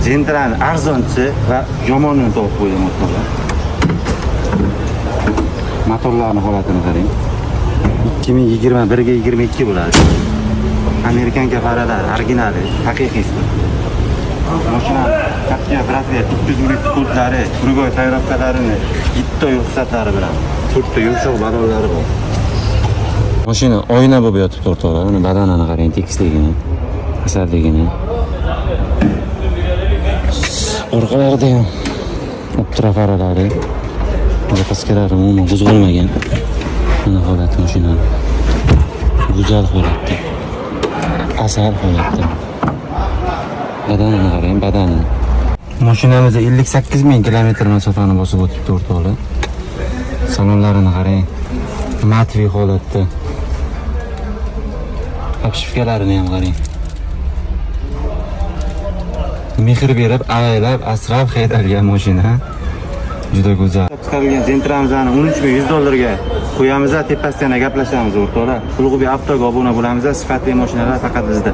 Gentra'ni arzonchisi va yomonini topib qo'ydim o'rtoqlar. Motorlarning holatini qarang. 2021 ga 22 bo'ladi. Amerikanka faralar, originali, haqiqiysi. Mashina Captiva Brazil 412 kodlari, Uruguay tayyorlarini, 7 ta ruxsatlari bilan 4 ta yumshoq ballonlari bor. Mashina oyna bo'lib yotibdi o'rtoqlar. Uni badanini qarang, tekisligini, asadligini. Orqalarida ham optira faralari, zapaskalari umuman buzilmagan. Mana holati mashinani. Go'zal holatda. Asar holatda. Badanini qarang, badanini. Mashinamizda 58 000 km masofani bosib o'tibdi o'rtoqlar. Salonlarini qarang. Matvi holatda. Obshifkalarini ham qarang. Mehr berib, avaylab, asrab haydalgan mashina. Juda go'zal. Chiqarilgan Gentra'mizni 13 $100 ga qo'yamiz, tepasidan gaplashamiz o'rtoqlar. Ulug'bek Avtoga obuna bo'lamiz, sifatli mashinalar faqat bizda.